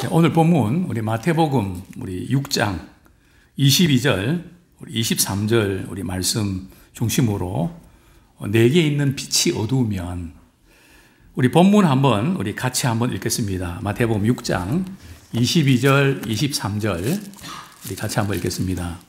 오늘 본문 우리 마태복음 우리 6장 22절, 우리 23절 우리 말씀 중심으로 내게 있는 빛이 어두우면 우리 본문 한번 우리 같이 한번 읽겠습니다. 마태복음 6장 22절, 23절 우리 같이 한번 읽겠습니다.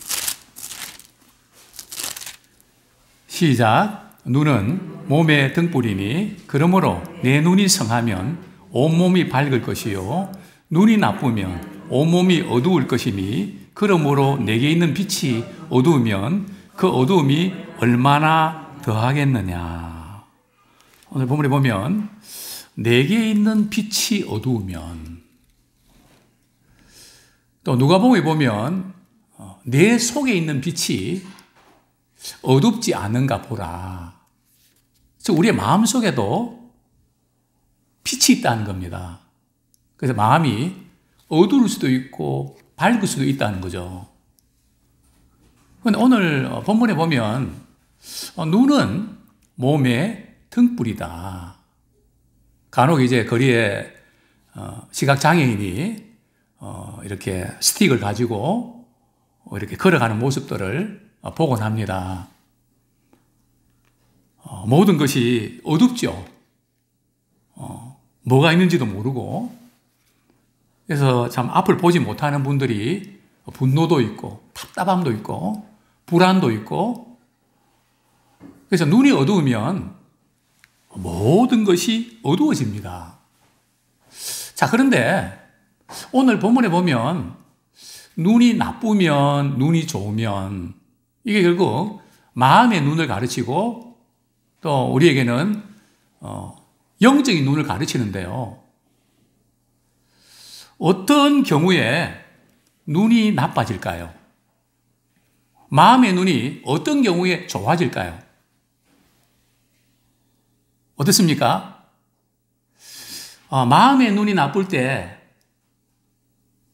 시작. 눈은 몸의 등불이니 그러므로 내 눈이 성하면 온몸이 밝을 것이요 눈이 나쁘면 온몸이 어두울 것이니 그러므로 내게 있는 빛이 어두우면 그 어두움이 얼마나 더하겠느냐. 오늘 본문에 보면 내게 있는 빛이 어두우면, 또 누가복음에 보면 내 속에 있는 빛이 어둡지 않은가 보라. 즉 우리의 마음속에도 빛이 있다는 겁니다. 그래서 마음이 어두울 수도 있고 밝을 수도 있다는 거죠. 그런데 오늘 본문에 보면 눈은 몸의 등불이다. 간혹 이제 거리에 시각장애인이 이렇게 스틱을 가지고 이렇게 걸어가는 모습들을 보곤 합니다. 모든 것이 어둡죠. 뭐가 있는지도 모르고. 그래서 참 앞을 보지 못하는 분들이 분노도 있고 답답함도 있고 불안도 있고, 그래서 눈이 어두우면 모든 것이 어두워집니다. 자, 그런데 오늘 본문에 보면 눈이 나쁘면, 눈이 좋으면 이게 결국 마음의 눈을 가르치고 또 우리에게는 영적인 눈을 가르치는데요. 어떤 경우에 눈이 나빠질까요? 마음의 눈이 어떤 경우에 좋아질까요? 어떻습니까? 마음의 눈이 나쁠 때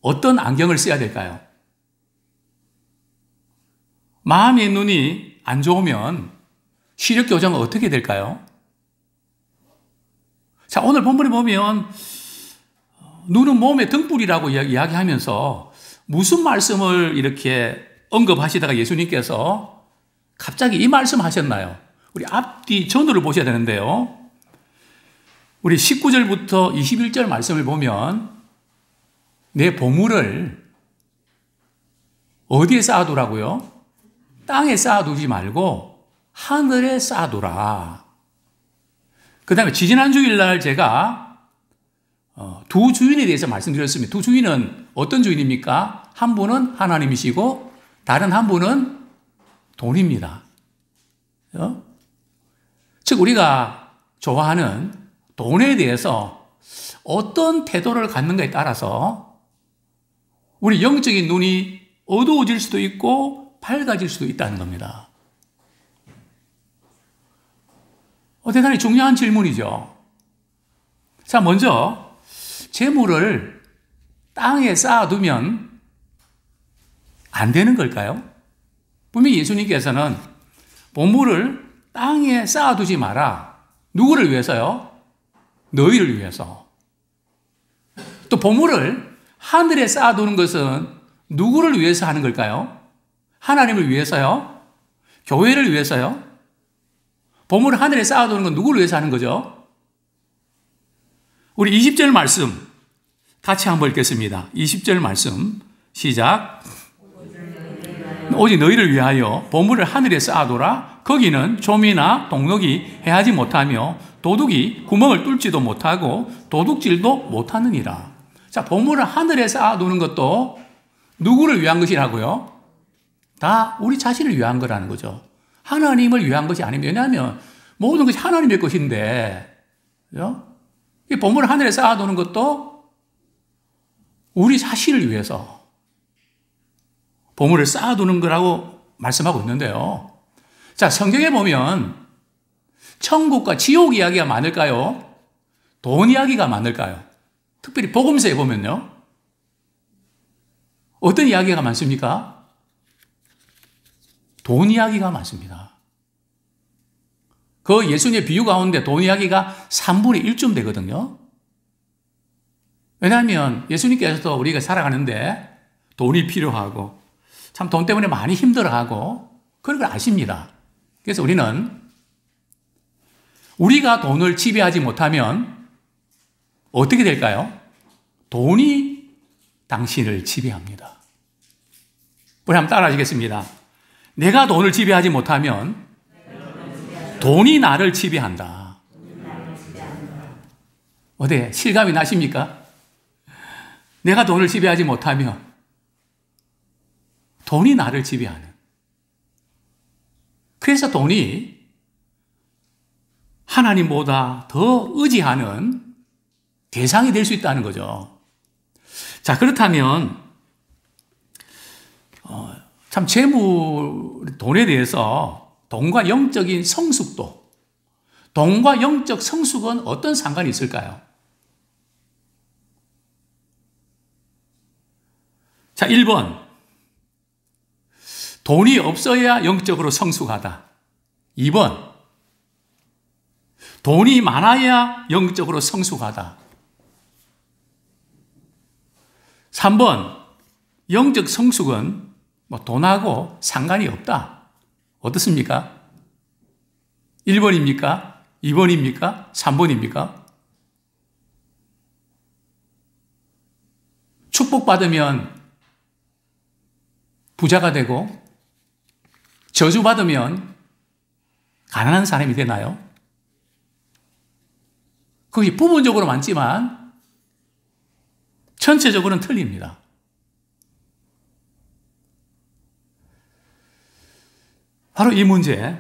어떤 안경을 써야 될까요? 마음의 눈이 안 좋으면 시력 교정은 어떻게 될까요? 자, 오늘 본문에 보면 눈은 몸의 등불이라고 이야기하면서 무슨 말씀을 이렇게 언급하시다가 예수님께서 갑자기 이 말씀 하셨나요? 우리 앞뒤 전후를 보셔야 되는데요. 우리 19절부터 21절 말씀을 보면 내 보물을 어디에 쌓아두라고요? 땅에 쌓아두지 말고 하늘에 쌓아두라. 그 다음에 지지난 주일날 제가 두 주인에 대해서 말씀드렸습니다. 두 주인은 어떤 주인입니까? 한 분은 하나님이시고 다른 한 분은 돈입니다. 즉 우리가 좋아하는 돈에 대해서 어떤 태도를 갖는가에 따라서 우리 영적인 눈이 어두워질 수도 있고 밝아질 수도 있다는 겁니다. 대단히 중요한 질문이죠. 자, 먼저 재물을 땅에 쌓아두면 안 되는 걸까요? 분명히 예수님께서는 보물을 땅에 쌓아두지 마라. 누구를 위해서요? 너희를 위해서. 또 보물을 하늘에 쌓아두는 것은 누구를 위해서 하는 걸까요? 하나님을 위해서요? 교회를 위해서요? 보물을 하늘에 쌓아두는 건 누구를 위해서 하는 거죠? 우리 20절 말씀 같이 한번 읽겠습니다. 20절 말씀 시작. 오직 너희를 위하여 보물을 하늘에 쌓아두라. 거기는 좀이나 동록이 해하지 못하며 도둑이 구멍을 뚫지도 못하고 도둑질도 못하느니라. 자, 보물을 하늘에 쌓아두는 것도 누구를 위한 것이라고요? 다 우리 자신을 위한 거라는 거죠. 하나님을 위한 것이 아니면, 왜냐하면 모든 것이 하나님의 것인데, 이 보물을 하늘에 쌓아두는 것도 우리 자신을 위해서 보물을 쌓아두는 거라고 말씀하고 있는데요. 자, 성경에 보면 천국과 지옥 이야기가 많을까요? 돈 이야기가 많을까요? 특별히 복음서에 보면요. 어떤 이야기가 많습니까? 돈 이야기가 많습니다. 그 예수님의 비유 가운데 돈 이야기가 3분의 1쯤 되거든요. 왜냐하면 예수님께서도 우리가 살아가는데 돈이 필요하고 참 돈 때문에 많이 힘들어하고 그런 걸 아십니다. 그래서 우리는 우리가 돈을 지배하지 못하면 어떻게 될까요? 돈이 당신을 지배합니다. 우리 한번 따라 하시겠습니다. 내가 돈을 지배하지 못하면 돈이 나를 지배한다. 어때? 실감이 나십니까? 내가 돈을 지배하지 못하면 돈이 나를 지배하는. 그래서 돈이 하나님보다 더 의지하는 대상이 될 수 있다는 거죠. 자, 그렇다면 참 돈에 대해서 돈과 영적인 성숙도, 돈과 영적 성숙은 어떤 상관이 있을까요? 자, 1번. 돈이 없어야 영적으로 성숙하다. 2번. 돈이 많아야 영적으로 성숙하다. 3번. 영적 성숙은 돈하고 상관이 없다. 어떻습니까? 1번입니까? 2번입니까? 3번입니까? 축복받으면 부자가 되고 저주받으면 가난한 사람이 되나요? 그게 부분적으로 맞지만 전체적으로는 틀립니다. 바로 이 문제,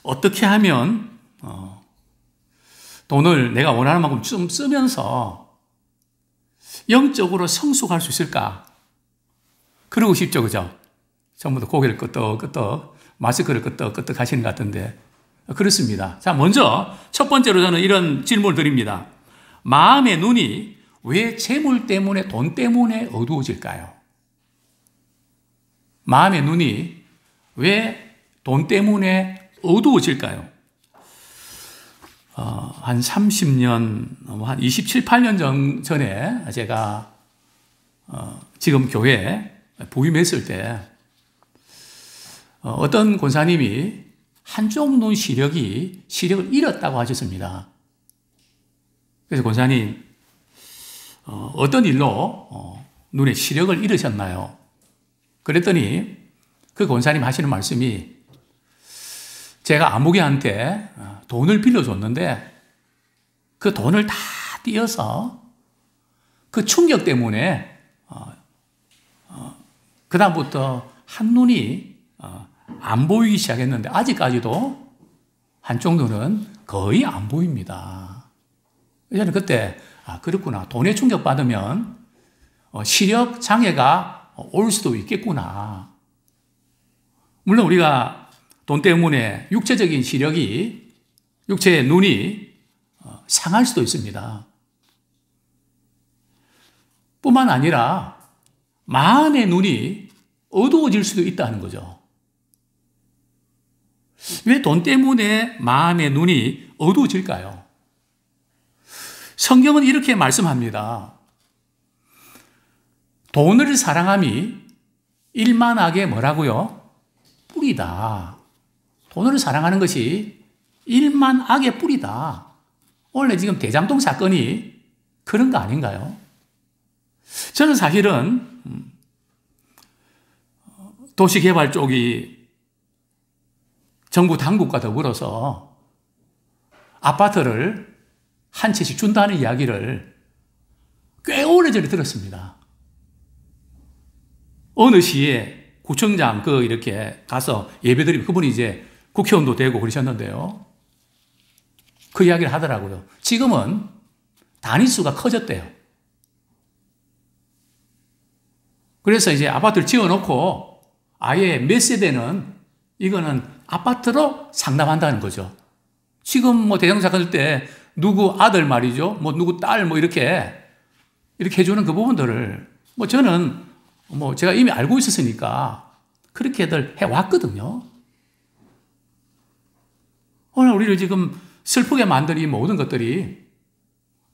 어떻게 하면 돈을 내가 원하는 만큼 좀 쓰면서 영적으로 성숙할 수 있을까? 그러고 싶죠, 그죠? 전부 다 고개를 끄덕끄덕, 마스크를 끄덕끄덕 하시는 것 같은데, 그렇습니다. 자, 먼저 첫 번째로 저는 이런 질문을 드립니다. 마음의 눈이 왜 재물 때문에, 돈 때문에 어두워질까요? 마음의 눈이 왜 돈 때문에 어두워질까요? 한 30년, 한 27, 8년 전에 제가 지금 교회에 부임했을 때 어떤 권사님이 한쪽 눈 시력을 잃었다고 하셨습니다. 그래서 권사님, 어떤 일로 눈에 시력을 잃으셨나요? 그랬더니 그 권사님 하시는 말씀이, 제가 아무개한테 돈을 빌려줬는데 그 돈을 다 띄어서 그 충격 때문에 그 다음부터 한눈이 안 보이기 시작했는데 아직까지도 한쪽 눈은 거의 안 보입니다. 저는 그때 그렇구나, 돈에 충격받으면 시력 장애가 올 수도 있겠구나. 물론 우리가 돈 때문에 육체적인 시력이, 육체의 눈이 상할 수도 있습니다. 뿐만 아니라 마음의 눈이 어두워질 수도 있다는 거죠. 왜 돈 때문에 마음의 눈이 어두워질까요? 성경은 이렇게 말씀합니다. 돈을 사랑함이 일만하게 뭐라고요? 뿌리다. 돈을 사랑하는 것이 일만악의 뿌리다. 원래 지금 대장동 사건이 그런 거 아닌가요? 저는 사실은 도시개발 쪽이 정부 당국과 더불어서 아파트를 한 채씩 준다는 이야기를 꽤 오래전에 들었습니다. 어느 시에 구청장 이렇게 가서 예배드리면 그분이 이제 국회의원도 되고 그러셨는데요. 그 이야기를 하더라고요. 지금은 단위수가 커졌대요. 그래서 이제 아파트를 지어놓고 아예 몇 세대는 이거는 아파트로 상담한다는 거죠. 지금 대장동 사건 때 누구 아들 말이죠. 누구 딸 이렇게 해주는 그 부분들을 저는 제가 이미 알고 있었으니까 그렇게들 해왔거든요. 오늘 우리를 지금 슬프게 만든 이 모든 것들이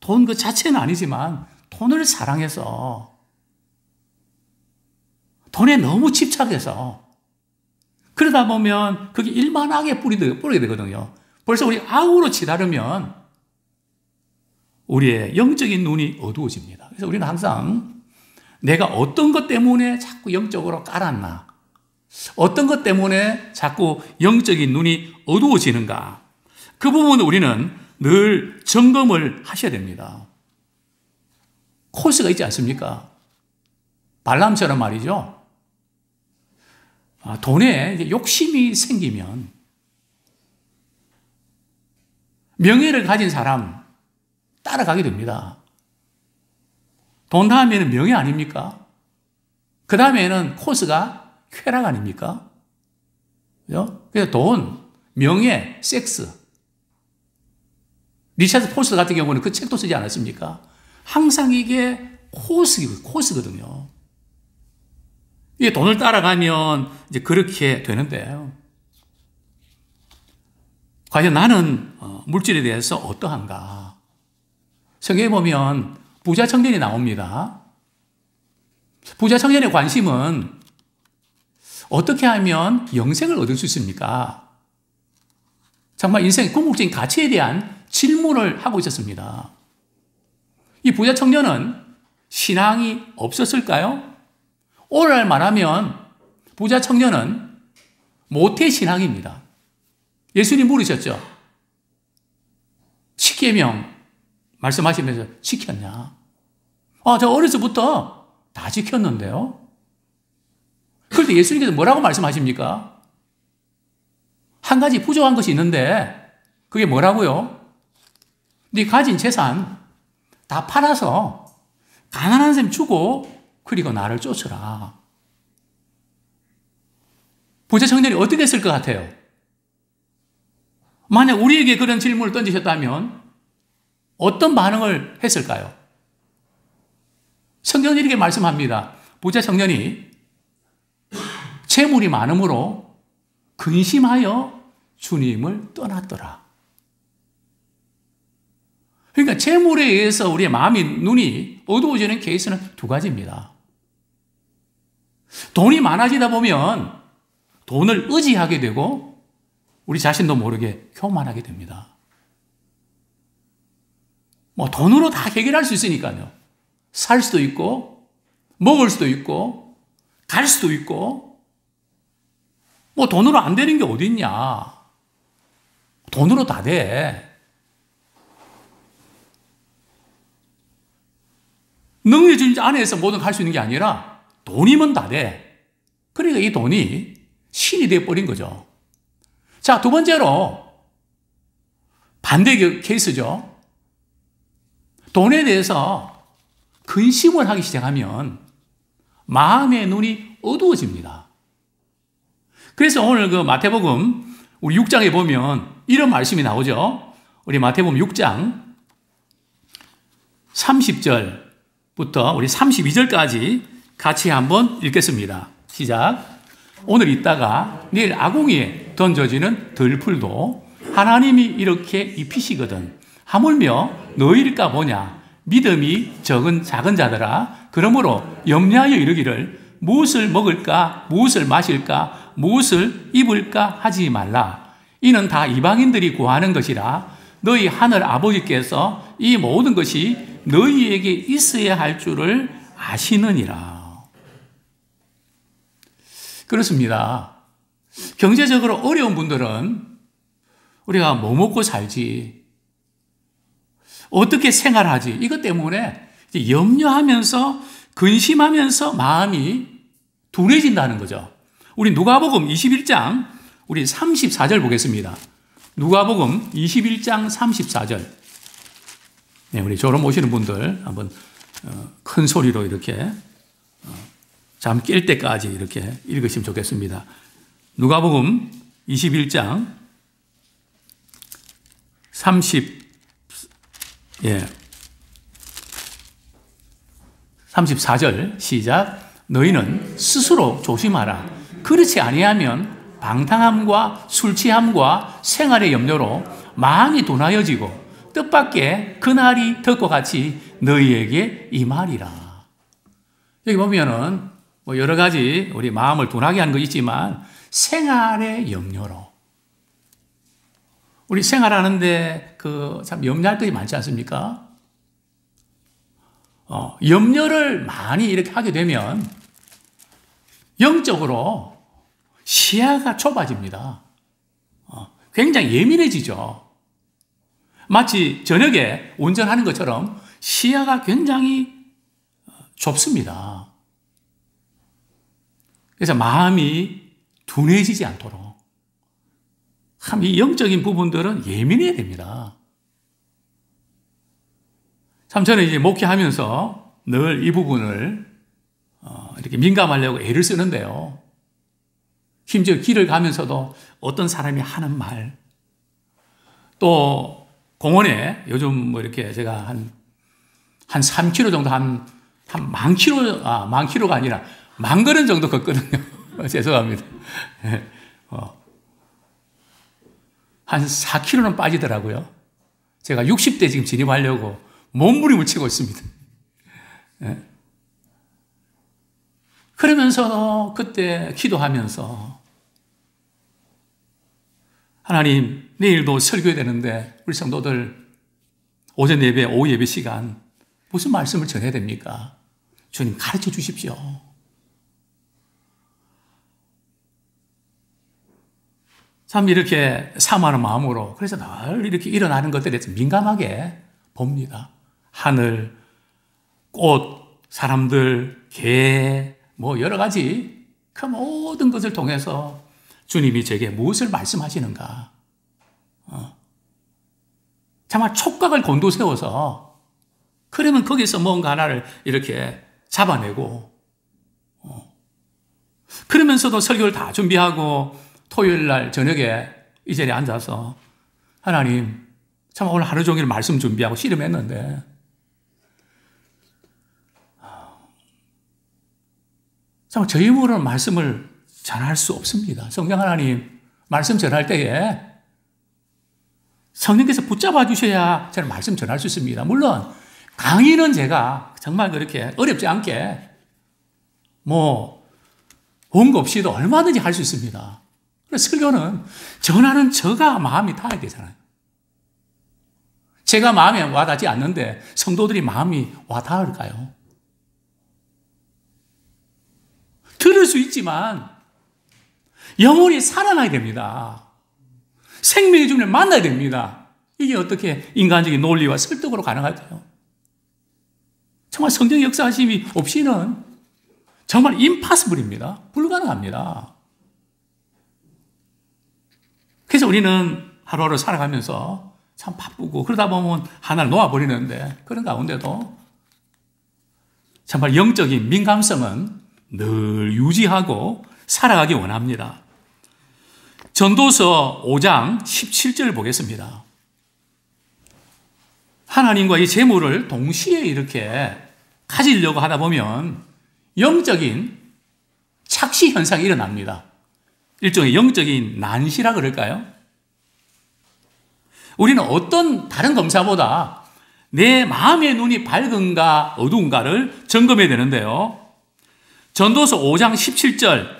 돈 그 자체는 아니지만 돈을 사랑해서, 돈에 너무 집착해서, 그러다 보면 그게 일만하게 뿌리게 되거든요. 벌써 우리 악으로 치달으면 우리의 영적인 눈이 어두워집니다. 그래서 우리는 항상 내가 어떤 것 때문에 자꾸 영적으로 깔았나, 어떤 것 때문에 자꾸 영적인 눈이 어두워지는가, 그 부분을 우리는 늘 점검을 하셔야 됩니다. 코스가 있지 않습니까? 발람처럼 말이죠. 돈에 욕심이 생기면 명예를 가진 사람 따라가게 됩니다. 돈 다음에는 명예 아닙니까? 그 다음에는 코스가 쾌락 아닙니까? 그죠? 그래서 돈, 명예, 섹스. 리차드 포스터 같은 경우는 그 책도 쓰지 않았습니까? 항상 이게 코스거든요. 이게 돈을 따라가면 이제 그렇게 되는데, 과연 나는 물질에 대해서 어떠한가? 성경에 보면 부자 청년이 나옵니다. 부자 청년의 관심은 어떻게 하면 영생을 얻을 수 있습니까? 정말 인생의 궁극적인 가치에 대한 질문을 하고 있었습니다. 이 부자 청년은 신앙이 없었을까요? 오늘날 말하면 부자 청년은 모태신앙입니다. 예수님 물으셨죠. 10계명 말씀하시면서 지켰냐? 저 어려서부터 다 지켰는데요. 그런데 예수님께서 뭐라고 말씀하십니까? 한 가지 부족한 것이 있는데 그게 뭐라고요? 네 가진 재산 다 팔아서 가난한 셈 주고 그리고 나를 쫓으라. 부자 청년이 어떻게 했을 것 같아요? 만약 우리에게 그런 질문을 던지셨다면 어떤 반응을 했을까요? 성경은 이렇게 말씀합니다. 부자 청년이 재물이 많음으로 근심하여 주님을 떠났더라. 그러니까 재물에 의해서 우리의 눈이 어두워지는 케이스는 두 가지입니다. 돈이 많아지다 보면 돈을 의지하게 되고 우리 자신도 모르게 교만하게 됩니다. 돈으로 다 해결할 수 있으니까요. 살 수도 있고, 먹을 수도 있고, 갈 수도 있고, 돈으로 안 되는 게 어디 있냐. 돈으로 다 돼. 능력주의 안에서 뭐든 할 수 있는 게 아니라 돈이면 다 돼. 그러니까 이 돈이 신이 되어버린 거죠. 자, 두 번째로 반대 케이스죠. 돈에 대해서 근심을 하기 시작하면 마음의 눈이 어두워집니다. 그래서 오늘 그 마태복음 우리 6장에 보면 이런 말씀이 나오죠. 우리 마태복음 6장 30절부터 우리 32절까지 같이 한번 읽겠습니다. 시작. 오늘 있다가 내일 아궁이에 던져지는 들풀도 하나님이 이렇게 입히시거든. 하물며 너희일까 보냐. 믿음이 작은 자들아. 그러므로 염려하여 이르기를 무엇을 먹을까, 무엇을 마실까, 무엇을 입을까 하지 말라. 이는 다 이방인들이 구하는 것이라. 너희 하늘 아버지께서 이 모든 것이 너희에게 있어야 할 줄을 아시느니라. 그렇습니다. 경제적으로 어려운 분들은 우리가 뭐 먹고 살지, 어떻게 생활하지, 이것 때문에 염려하면서 근심하면서 마음이 둔해진다는 거죠. 우리 누가복음 21장 우리 34절 보겠습니다. 누가복음 21장 34절. 네, 우리 졸음 오시는 분들 한번 큰 소리로 이렇게 잠 깰 때까지 이렇게 읽으시면 좋겠습니다. 누가복음 21장 34절 시작. 너희는 스스로 조심하라. 그렇지 아니하면 방탕함과 술 취함과 생활의 염려로 마음이 둔하여지고 뜻밖의 그날이 덕과 같이 너희에게 임하리라. 여기 보면은 뭐 여러 가지 우리 마음을 둔하게 하는 거 있지만 생활의 염려로 우리 생활하는데 참 염려할 것이 많지 않습니까? 염려를 많이 이렇게 하게 되면 영적으로 시야가 좁아집니다. 굉장히 예민해지죠. 마치 저녁에 운전하는 것처럼 시야가 굉장히 좁습니다. 그래서 마음이 둔해지지 않도록 참 이 영적인 부분들은 예민해야 됩니다. 참 저는 이제 목회하면서 늘 이 부분을 이렇게 민감하려고 애를 쓰는데요. 심지어 길을 가면서도 어떤 사람이 하는 말, 또 공원에 요즘 뭐 이렇게 제가 한 3km 정도 한 10,000km가 아니라 10,000걸음 정도 걷거든요. 죄송합니다. 한 4km는 빠지더라고요. 제가 60대 지금 진입하려고 몸부림을 치고 있습니다. 그러면서 그때 기도하면서 하나님, 내일도 설교해야 되는데 우리 성도들 오전 예배, 오후 예배 시간 무슨 말씀을 전해야 됩니까? 주님 가르쳐 주십시오. 참 이렇게 사모하는 마음으로 그래서 늘 이렇게 일어나는 것들에 대해서 민감하게 봅니다. 하늘, 꽃, 사람들, 개, 뭐 여러 가지 그 모든 것을 통해서 주님이 제게 무엇을 말씀하시는가. 정말 촉각을 곤두세워서 그러면 거기서 뭔가 하나를 이렇게 잡아내고 그러면서도 설교를 다 준비하고 토요일 날 저녁에 이 자리에 앉아서 하나님 참 오늘 하루 종일 말씀 준비하고 씨름했는데 참 저희 힘으로는 말씀을 전할 수 없습니다. 성령 하나님 말씀 전할 때에 성령께서 붙잡아 주셔야 저는 말씀 전할 수 있습니다. 물론 강의는 제가 정말 그렇게 어렵지 않게 뭐 원고 없이도 얼마든지 할 수 있습니다. 그래서 설교는 전하는 저가 마음이 닿아야 되잖아요. 제가 마음에 와닿지 않는데 성도들이 마음이 와닿을까요? 들을 수 있지만 영혼이 살아나야 됩니다. 생명의 주님을 만나야 됩니다. 이게 어떻게 인간적인 논리와 설득으로 가능할까요? 정말 성령의 역사하심이 없이는 정말 임파서블입니다. 불가능합니다. 그래서 우리는 하루하루 살아가면서 참 바쁘고 그러다 보면 하나를 놓아버리는데 그런 가운데도 정말 영적인 민감성은 늘 유지하고 살아가기 원합니다. 전도서 5장 17절 보겠습니다. 하나님과 이 재물을 동시에 이렇게 가지려고 하다 보면 영적인 착시 현상이 일어납니다. 일종의 영적인 난시라 그럴까요? 우리는 어떤 다른 검사보다 내 마음의 눈이 밝은가 어두운가를 점검해야 되는데요. 전도서 5장 17절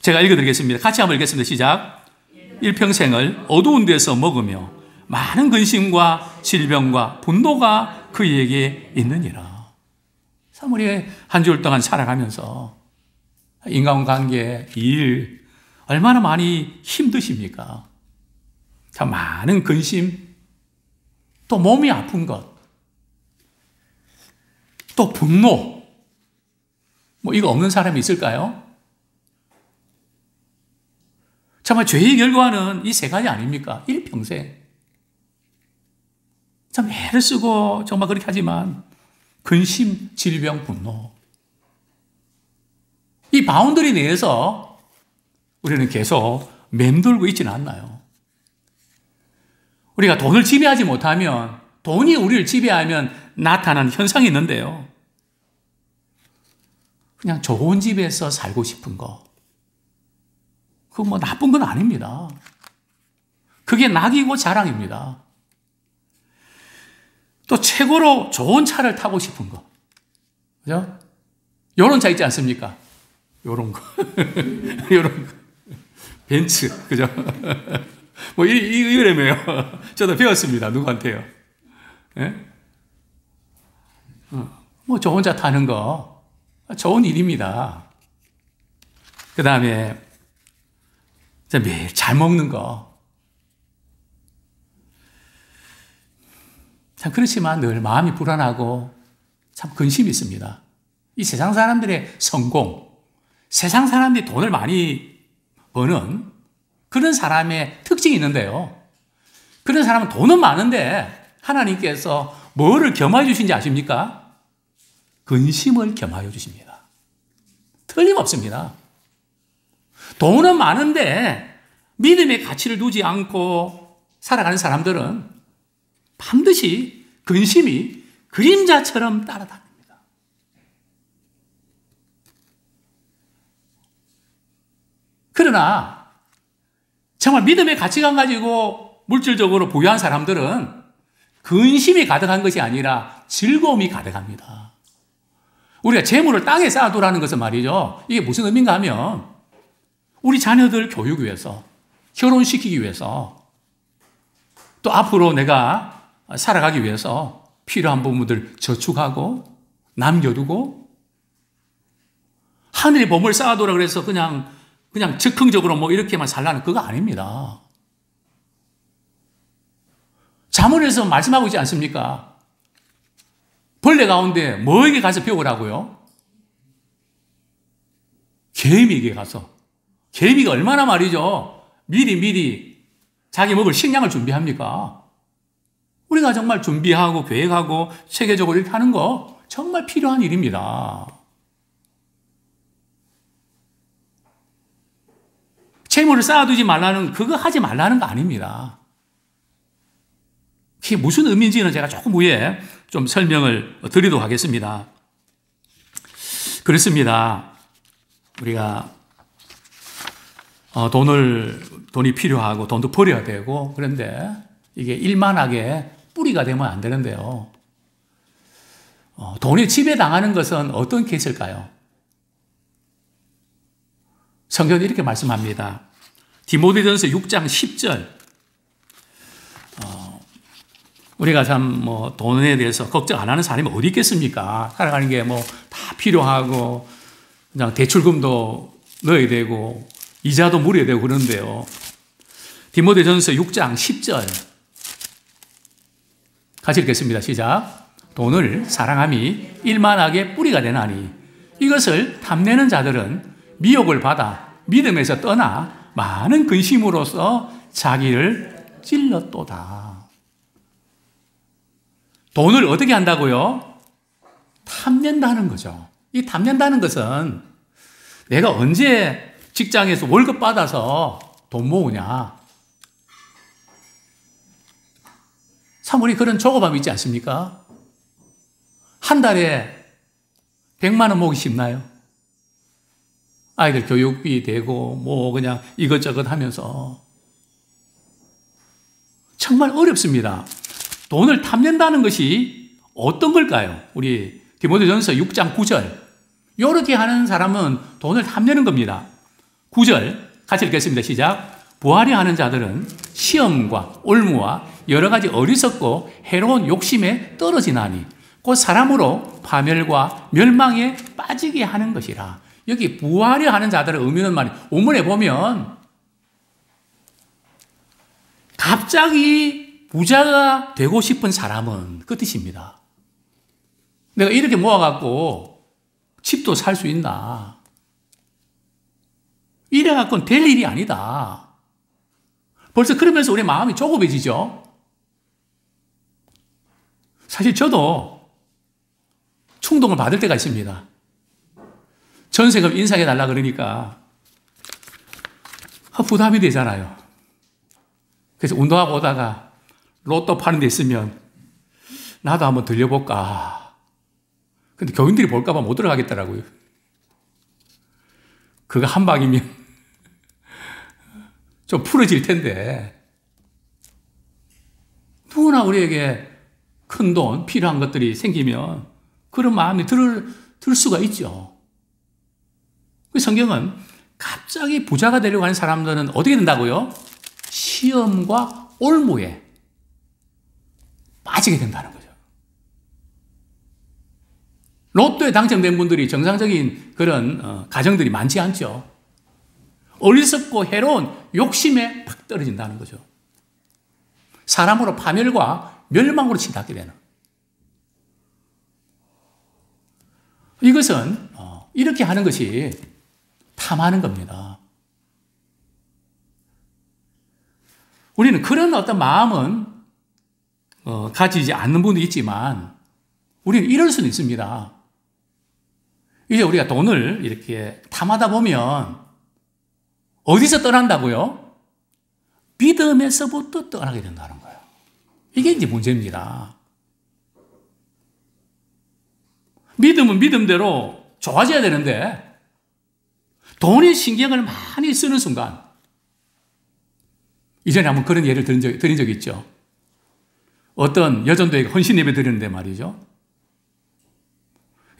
제가 읽어드리겠습니다. 같이 한번 읽겠습니다. 시작. 일평생을 어두운 데서 먹으며 많은 근심과 질병과 분노가 그에게 있느니라. 참 우리 한 주일 동안 살아가면서 인간관계, 일 얼마나 많이 힘드십니까? 참 많은 근심, 또 몸이 아픈 것, 또 분노, 뭐 이거 없는 사람이 있을까요? 정말 죄의 결과는 이 세 가지 아닙니까? 일평생. 참 애를 쓰고 정말 그렇게 하지만 근심, 질병, 분노. 이 바운더리 내에서 우리는 계속 맴돌고 있지는 않나요? 우리가 돈을 지배하지 못하면 돈이 우리를 지배하면 나타나는 현상이 있는데요. 그냥 좋은 집에서 살고 싶은 거. 그거 뭐 나쁜 건 아닙니다. 그게 낙이고 자랑입니다. 또 최고로 좋은 차를 타고 싶은 거. 그죠? 요런 차 있지 않습니까? 요런 거. 요런 거. 벤츠. 그죠? 뭐, 이러며요. 저도 배웠습니다. 누구한테요? 예? 뭐, 좋은 차 타는 거. 좋은 일입니다. 그 다음에, 매일 잘 먹는 거. 참, 그렇지만 늘 마음이 불안하고 참 근심이 있습니다. 이 세상 사람들의 성공, 세상 사람들이 돈을 많이 버는 그런 사람의 특징이 있는데요. 그런 사람은 돈은 많은데 하나님께서 뭐를 겸하여 주신지 아십니까? 근심을 겸하여 주십니다. 틀림없습니다. 돈은 많은데 믿음의 가치를 두지 않고 살아가는 사람들은 반드시 근심이 그림자처럼 따라다닙니다. 그러나 정말 믿음의 가치관 가지고 물질적으로 부유한 사람들은 근심이 가득한 것이 아니라 즐거움이 가득합니다. 우리가 재물을 땅에 쌓아두라는 것은 말이죠. 이게 무슨 의미인가 하면 우리 자녀들 교육 위해서, 결혼시키기 위해서, 또 앞으로 내가 살아가기 위해서 필요한 부분들 저축하고 남겨두고 하늘의 보물 쌓아두라 그래서 그냥 즉흥적으로 뭐 이렇게만 살라는 그거 아닙니다. 잠언에서 말씀하고 있지 않습니까? 벌레 가운데 뭐에게 가서 배우라고요? 개미에게 가서. 개미가 얼마나 말이죠. 미리 자기 먹을 식량을 준비합니까? 우리가 정말 준비하고 계획하고 체계적으로 이렇게 하는 거 정말 필요한 일입니다. 채무를 쌓아두지 말라는, 그거 하지 말라는 거 아닙니다. 그게 무슨 의미인지는 제가 조금 후에 좀 설명을 드리도록 하겠습니다. 그렇습니다. 우리가 돈이 필요하고 돈도 버려야 되고 그런데 이게 일만하게 뿌리가 되면 안 되는데요. 돈에 지배당하는 것은 어떤 케이스일까요? 성경이 이렇게 말씀합니다. 디모데전서 6장 10절. 우리가 참 돈에 대해서 걱정 안 하는 사람이 어디 있겠습니까? 살아가는 게 다 필요하고 그냥 대출금도 넣어야 되고 이자도 물어야 되고 그런데요. 디모데전서 6장 10절. 같이 읽겠습니다. 시작. 돈을 사랑함이 일만하게 뿌리가 되나니 이것을 탐내는 자들은 미혹을 받아 믿음에서 떠나 많은 근심으로써 자기를 찔렀도다. 돈을 어떻게 한다고요? 탐낸다는 거죠. 이 탐낸다는 것은 내가 언제 직장에서 월급 받아서 돈 모으냐. 참 우리 그런 조급함이 있지 않습니까? 한 달에 100만 원 모으기 쉽나요? 아이들 교육비 되고 그냥 이것저것 하면서 정말 어렵습니다. 돈을 탐낸다는 것이 어떤 걸까요? 우리 디모데전서 6장 9절. 이렇게 하는 사람은 돈을 탐내는 겁니다. 9절 같이 읽겠습니다. 시작. 부하려 하는 자들은 시험과 올무와 여러 가지 어리석고 해로운 욕심에 떨어지나니 곧 사람으로 파멸과 멸망에 빠지게 하는 것이라. 여기 부하려 하는 자들의 의미는 원문에 보면 갑자기 부자가 되고 싶은 사람은 그 뜻입니다. 내가 이렇게 모아갖고 집도 살 수 있나? 이래갖고는 될 일이 아니다. 벌써 그러면서 우리 마음이 조급해지죠? 사실 저도 충동을 받을 때가 있습니다. 전세금 인상해달라 그러니까 부담이 되잖아요. 그래서 운동하고 오다가 로또 파는 데 있으면 나도 한번 들려볼까. 근데 교인들이 볼까봐 못 들어가겠더라고요. 그거 한 방이면 좀 풀어질 텐데 누구나 우리에게 큰 돈, 필요한 것들이 생기면 그런 마음이 들 수가 있죠. 그 성경은 갑자기 부자가 되려고 하는 사람들은 어떻게 된다고요? 시험과 올무에 빠지게 된다는 거죠. 로또에 당첨된 분들이 정상적인 그런 가정들이 많지 않죠. 어리석고 해로운 욕심에 팍 떨어진다는 거죠. 사람으로 파멸과 멸망으로 치닫게 되는. 이것은 이렇게 하는 것이 탐하는 겁니다. 우리는 그런 어떤 마음은 가지지 않는 분도 있지만 우리는 이럴 수는 있습니다. 이제 우리가 돈을 이렇게 탐하다 보면 어디서 떠난다고요? 믿음에서부터 떠나게 된다는 거예요. 이게 이제 문제입니다. 믿음은 믿음대로 좋아져야 되는데 돈에 신경을 많이 쓰는 순간, 이전에 한번 그런 예를 드린 적이 있죠. 어떤 여전도에게 헌신 예배 드리는데 말이죠.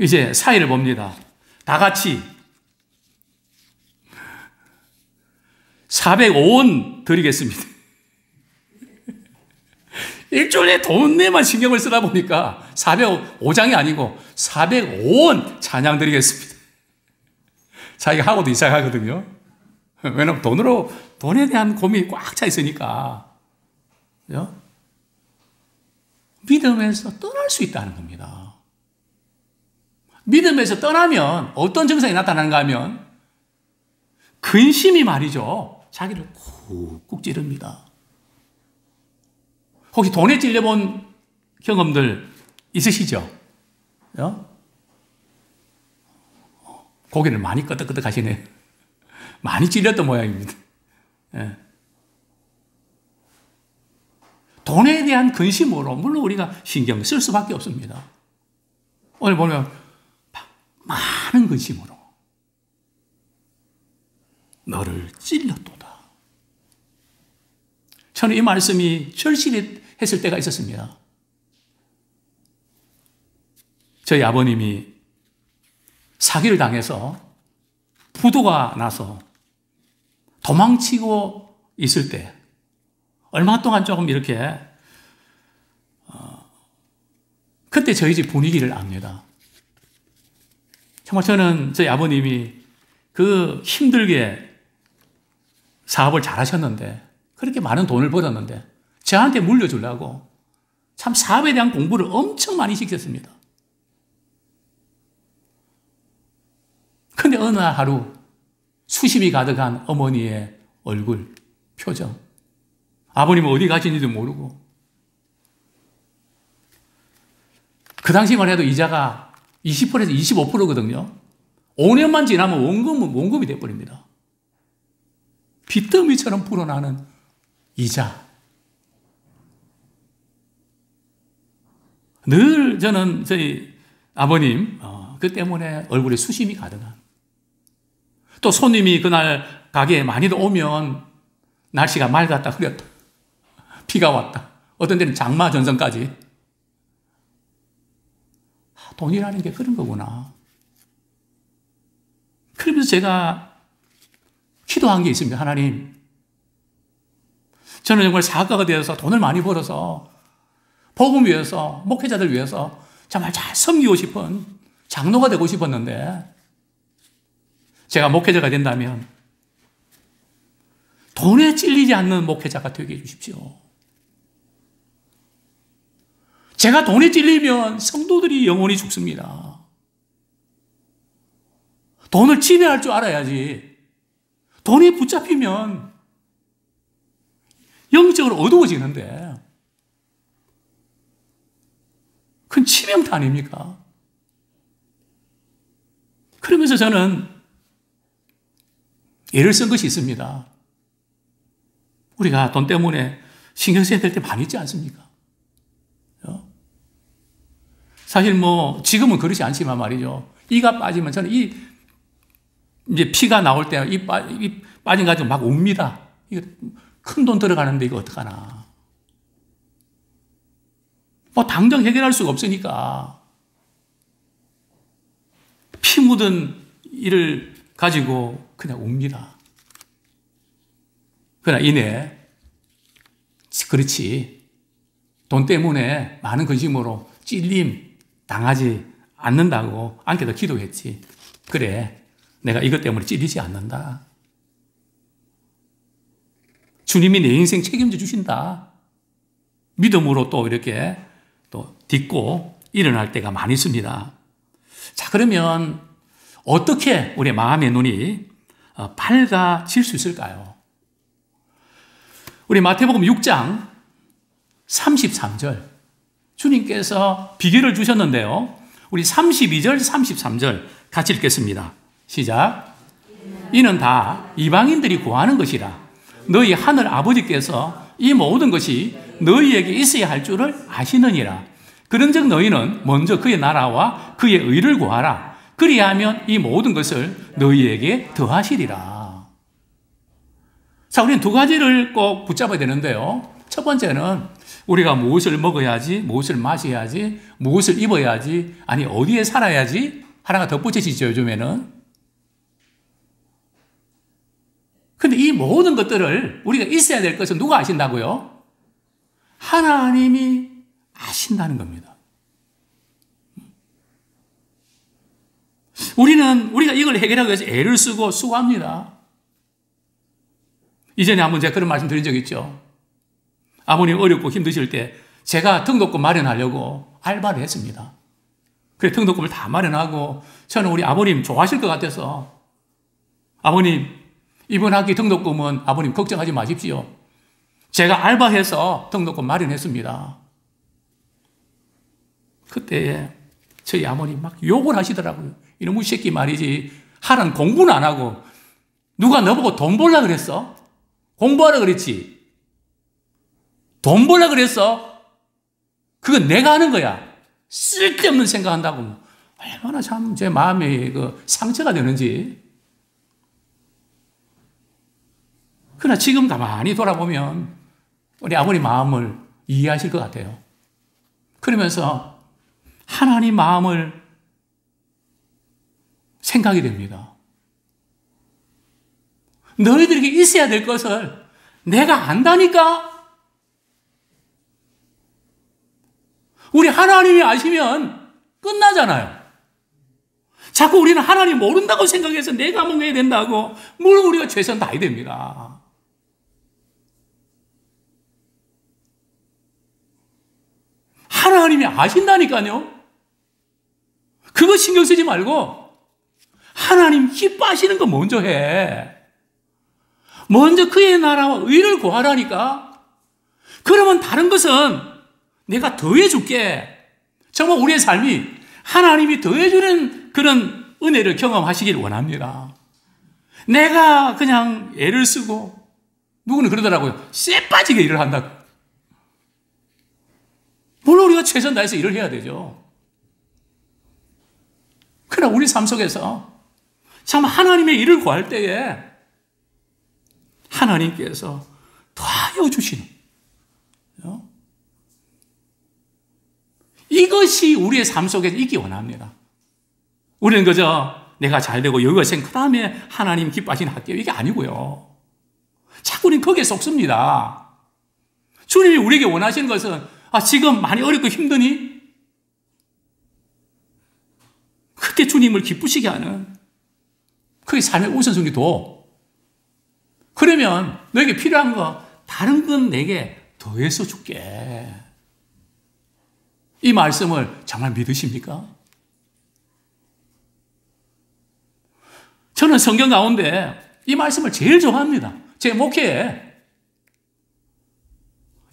이제 사회를 봅니다. 다 같이 405원 드리겠습니다. 일주일에 돈에만 신경을 쓰다 보니까 405장이 아니고 405원 찬양 드리겠습니다. 자기가 하고도 이상하거든요. 왜냐하면 돈에 대한 고민이 꽉 차 있으니까. 그죠? 믿음에서 떠날 수 있다는 겁니다. 믿음에서 떠나면 어떤 증상이 나타나는가 하면 근심이 말이죠. 자기를 쿡쿡 찌릅니다. 혹시 돈에 찔려본 경험들 있으시죠? 고개를 많이 끄덕끄덕 하시네요. 많이 찔렸던 모양입니다. 예. 돈에 대한 근심으로 물론 우리가 신경 쓸 수밖에 없습니다. 오늘 보면 많은 근심으로 너를 찔렸도다. 저는 이 말씀이 절실했을 때가 있었습니다. 저희 아버님이 사기를 당해서 부도가 나서 도망치고 있을 때 얼마 동안 조금 이렇게 그때 저희 집 분위기를 압니다. 정말 저는 저희 아버님이 그 힘들게 사업을 잘 하셨는데 그렇게 많은 돈을 벌었는데 저한테 물려주려고 참 사업에 대한 공부를 엄청 많이 시켰습니다. 근데 어느 날 하루 수심이 가득한 어머니의 얼굴, 표정, 아버님은 어디 가시는지도 모르고 그 당시만 해도 이자가 20%에서 25%거든요. 5년만 지나면 원금이 돼버립니다. 빚더미처럼 불어나는 이자. 늘 저는 저희 아버님 그 때문에 얼굴에 수심이 가득한. 또 손님이 그날 가게에 많이도 오면 날씨가 맑았다 흐렸다. 비가 왔다. 어떤 때는 장마 전선까지. 돈이라는 게 그런 거구나. 그러면서 제가 기도한 게 있습니다. 하나님, 저는 정말 사학가가 되어서 돈을 많이 벌어서 복음 위해서, 목회자들 위해서 정말 잘 섬기고 싶은 장로가 되고 싶었는데 제가 목회자가 된다면 돈에 찔리지 않는 목회자가 되게 해주십시오. 제가 돈에 찔리면 성도들이 영원히 죽습니다. 돈을 지배할 줄 알아야지. 돈에 붙잡히면 영적으로 어두워지는데 그건 치명타 아닙니까? 그러면서 저는 예를 쓴 것이 있습니다. 우리가 돈 때문에 신경 써야 될 때 많이 있지 않습니까? 사실 지금은 그렇지 않지만 말이죠. 이가 빠지면 저는 이제 피가 나올 때 이 빠진 가지고 막 웁니다. 이거 큰 돈 들어가는데 이거 어떡하나. 뭐 당장 해결할 수가 없으니까 피 묻은 일을 가지고 그냥 웁니다. 그러나 이내 그렇지, 돈 때문에 많은 근심으로 찔림 당하지 않는다고 안개도 기도했지. 그래, 내가 이것 때문에 찔리지 않는다. 주님이 내 인생 책임져 주신다. 믿음으로 또 이렇게 또 딛고 일어날 때가 많이 있습니다. 자, 그러면 어떻게 우리의 마음의 눈이 밝아질 수 있을까요? 우리 마태복음 6장 33절 주님께서 비결을 주셨는데요. 우리 32절, 33절 같이 읽겠습니다. 시작. 이는 다 이방인들이 구하는 것이라. 너희 하늘 아버지께서 이 모든 것이 너희에게 있어야 할 줄을 아시느니라. 그런즉 너희는 먼저 그의 나라와 그의 의를 구하라. 그리하면 이 모든 것을 너희에게 더하시리라. 자, 우리는 두 가지를 꼭 붙잡아야 되는데요. 첫 번째는 우리가 무엇을 먹어야지, 무엇을 마셔야지, 무엇을 입어야지, 아니 어디에 살아야지 하나가 덧붙여지죠, 요즘에는. 근데 이 모든 것들을 우리가 있어야 될 것은 누가 아신다고요? 하나님이 아신다는 겁니다. 우리가 이걸 해결하기 위해서 애를 쓰고 수고합니다. 이전에 한번 제가 그런 말씀 드린 적 있죠. 아버님 어렵고 힘드실 때 제가 등록금 마련하려고 알바를 했습니다. 그래, 등록금을 다 마련하고 저는 우리 아버님 좋아하실 것 같아서, 아버님 이번 학기 등록금은 아버님 걱정하지 마십시오. 제가 알바해서 등록금 마련했습니다. 그때 저희 아버님 막 욕을 하시더라고요. 이놈의 새끼 말이지, 하란 공부는 안 하고 누가 너보고 돈 벌라 그랬어? 공부하라 그랬지. 돈 벌라 그랬어? 그건 내가 하는 거야. 쓸데없는 생각한다고. 얼마나 참 제 마음이 상처가 되는지. 그러나 지금 가만히 돌아보면 우리 아버님 마음을 이해하실 것 같아요. 그러면서 하나님 마음을 생각이 됩니다. 너희들에게 있어야 될 것을 내가 안다니까? 우리 하나님이 아시면 끝나잖아요. 자꾸 우리는 하나님 모른다고 생각해서 내가 뭔가 해야 된다고, 물론 우리가 최선 다해야 됩니다. 하나님이 아신다니까요. 그거 신경 쓰지 말고 하나님 기뻐하시는 거 먼저 해. 먼저 그의 나라와 의를 구하라니까. 그러면 다른 것은 내가 더해줄게. 정말 우리의 삶이 하나님이 더해주는 그런 은혜를 경험하시길 원합니다. 내가 그냥 애를 쓰고, 누구는 그러더라고요. 쎄 빠지게 일을 한다고. 물론 우리가 최선 다해서 일을 해야 되죠. 그러나 우리 삶 속에서 참 하나님의 일을 구할 때에 하나님께서 더하여 주시는, 이것이 우리의 삶 속에서 있기 원합니다. 우리는 그저 내가 잘 되고 여유가 생, 그 다음에 하나님 기뻐하시는 할게요, 이게 아니고요. 자꾸 우리는 거기에 속습니다. 주님이 우리에게 원하시는 것은, 지금 많이 어렵고 힘드니? 그때 주님을 기쁘시게 하는 그게 삶의 우선순위 도. 그러면 너에게 필요한 거 다른 건 내게 더해서 줄게. 이 말씀을 정말 믿으십니까? 저는 성경 가운데 이 말씀을 제일 좋아합니다. 제 목회에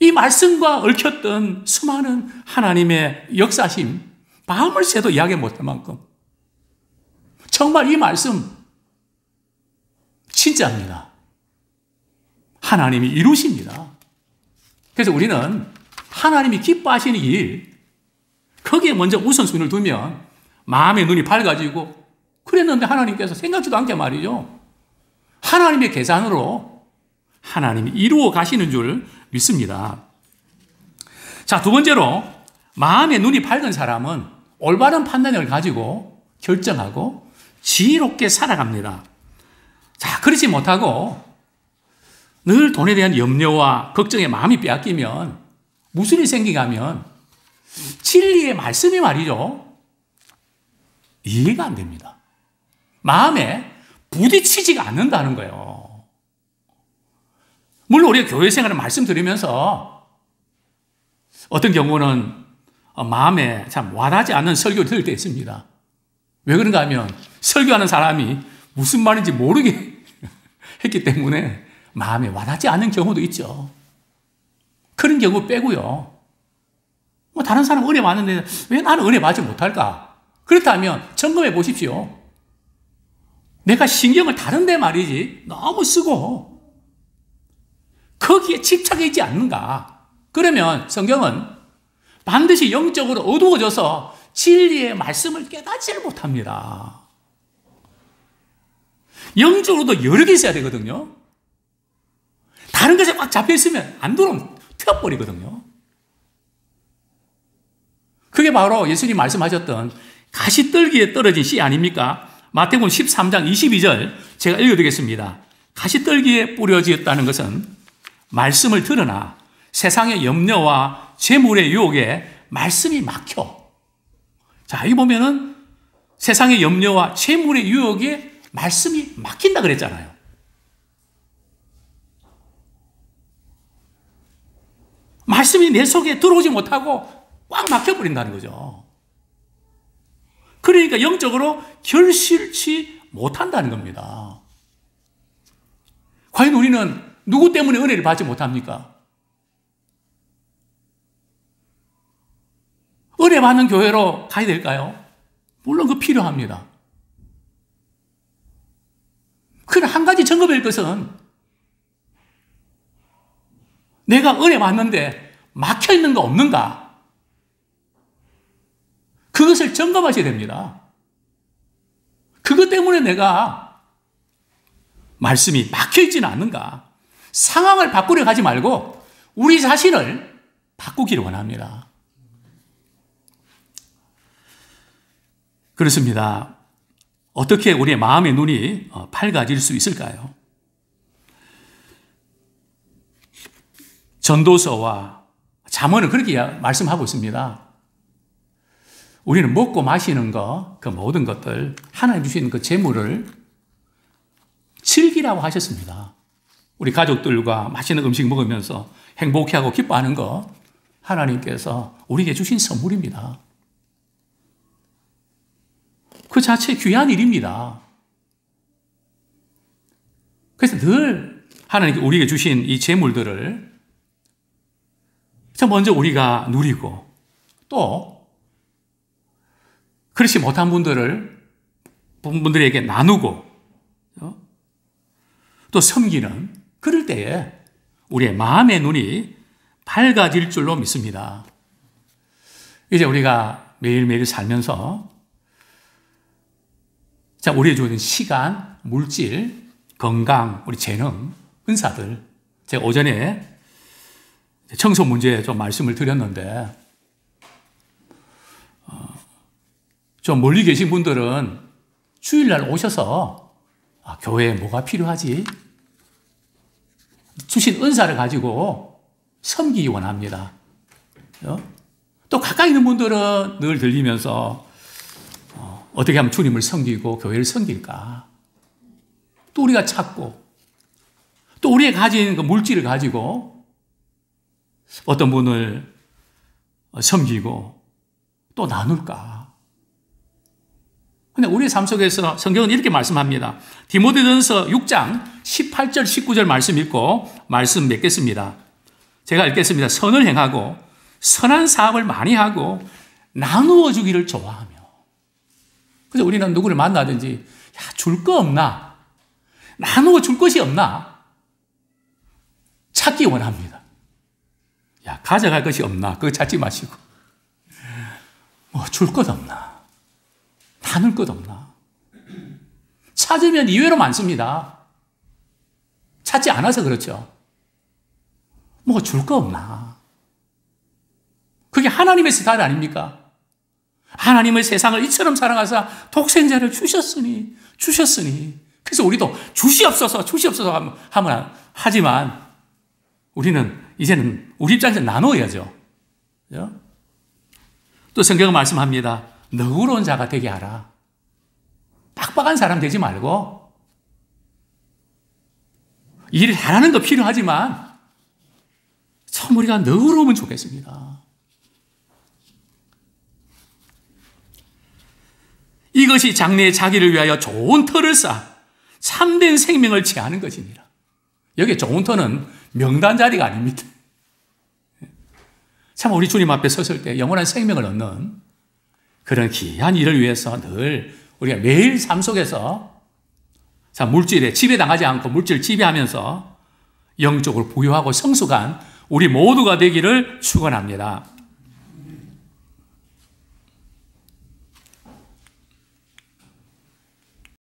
이 말씀과 얽혔던 수많은 하나님의 역사심, 마음을 새도 이야기 못할 만큼 정말 이 말씀 진짜입니다. 하나님이 이루십니다. 그래서 우리는 하나님이 기뻐하시는 일, 거기에 먼저 우선순위를 두면 마음의 눈이 밝아지고, 그랬는데 하나님께서 생각지도 않게 말이죠, 하나님의 계산으로 하나님이 이루어 가시는 줄 믿습니다. 자, 두 번째로 마음의 눈이 밝은 사람은 올바른 판단을 가지고 결정하고 지혜롭게 살아갑니다. 자, 그렇지 못하고 늘 돈에 대한 염려와 걱정에 마음이 빼앗기면 무슨 일이 생기가 하면 진리의 말씀이 말이죠. 이해가 안 됩니다. 마음에 부딪히지가 않는다는 거예요. 물론 우리가 교회 생활을 말씀드리면서 어떤 경우는 마음에 참 와닿지 않는 설교를 들을 때 있습니다. 왜 그런가 하면 설교하는 사람이 무슨 말인지 모르게 했기 때문에 마음에 와닿지 않는 경우도 있죠. 그런 경우 빼고요. 뭐 다른 사람 은혜 받는데 왜 나는 은혜 받지 못할까? 그렇다면 점검해 보십시오. 내가 신경을 다른 데 말이지 너무 쓰고 거기에 집착해 있지 않는가? 그러면 성경은 반드시 영적으로 어두워져서 진리의 말씀을 깨닫지를 못합니다. 영적으로도 여러 개 있어야 되거든요. 다른 것에 꽉 잡혀 있으면 안 들어오면 튀어버리거든요. 그게 바로 예수님 말씀하셨던 가시떨기에 떨어진 씨 아닙니까? 마태복음 13장 22절 제가 읽어드리겠습니다. 가시떨기에 뿌려지었다는 것은 말씀을 들으나 세상의 염려와 재물의 유혹에 말씀이 막혀. 자, 여기 보면은 세상의 염려와 재물의 유혹에 말씀이 막힌다 그랬잖아요. 말씀이 내 속에 들어오지 못하고 꽉 막혀버린다는 거죠. 그러니까 영적으로 결실치 못한다는 겁니다. 과연 우리는 누구 때문에 은혜를 받지 못합니까? 은혜 받는 교회로 가야 될까요? 물론 그 필요합니다. 그러나 한 가지 점검할 것은 내가 은혜 받는데 막혀 있는 거 없는가? 그것을 점검하셔야 됩니다. 그것 때문에 내가 말씀이 막혀 있지는 않는가? 상황을 바꾸려 가지 말고 우리 자신을 바꾸기를 원합니다. 그렇습니다. 어떻게 우리의 마음의 눈이 밝아질 수 있을까요? 전도서와 잠언은 그렇게 말씀하고 있습니다. 우리는 먹고 마시는 것, 그 모든 것들, 하나님 주신 그 재물을 즐기라고 하셨습니다. 우리 가족들과 맛있는 음식 먹으면서 행복해하고 기뻐하는 것, 하나님께서 우리에게 주신 선물입니다. 그 자체 귀한 일입니다. 그래서 늘 하나님께 우리에게 주신 이 재물들을 먼저 우리가 누리고 또 그렇지 못한 분들에게 나누고 또 섬기는 그럴 때에 우리의 마음의 눈이 밝아질 줄로 믿습니다. 이제 우리가 매일매일 살면서 우리의 주어진 시간, 물질, 건강, 우리 재능, 은사들. 제가 오전에 청소 문제 좀 말씀을 드렸는데, 좀 멀리 계신 분들은 주일날 오셔서 교회에 뭐가 필요하지? 주신 은사를 가지고 섬기기 원합니다. 또 가까이 있는 분들은 늘 들리면서 어떻게 하면 주님을 섬기고 교회를 섬길까? 또 우리가 찾고 또 우리가 가진 그 물질을 가지고 어떤 분을 섬기고 또 나눌까? 근데 우리의 삶 속에서 성경은 이렇게 말씀합니다. 디모데전서 6장 18절 19절 말씀 읽고 말씀 맺겠습니다. 제가 읽겠습니다. 선을 행하고 선한 사업을 많이 하고 나누어 주기를 좋아하며. 그래서 우리는 누구를 만나든지 줄 거 없나? 나누어 줄 것이 없나? 찾기 원합니다. 가져갈 것이 없나? 그거 찾지 마시고 줄 것 없나? 나눌 것 없나? 찾으면 이외로 많습니다. 찾지 않아서 그렇죠. 줄 거 없나? 그게 하나님의 스타일 아닙니까? 하나님의 세상을 이처럼 사랑하사 독생자를 주셨으니. 그래서 우리도 주시옵소서 하면 하지만 우리는 이제는 우리 입장에서 나눠야죠. 또 성경은 말씀합니다. 너그러운 자가 되게 하라. 빡빡한 사람 되지 말고 일을 잘하는 거 필요하지만 참 우리가 너그러우면 좋겠습니다. 이것이 장래의 자기를 위하여 좋은 터를 쌓아 참된 생명을 취하는 것이니라. 여기 좋은 터는 명단 자리가 아닙니다. 참 우리 주님 앞에 섰을 때 영원한 생명을 얻는 그런 귀한 일을 위해서 늘 우리가 매일 삶 속에서 물질에 지배당하지 않고 물질을 지배하면서 영적으로 부유하고 성숙한 우리 모두가 되기를 축원합니다.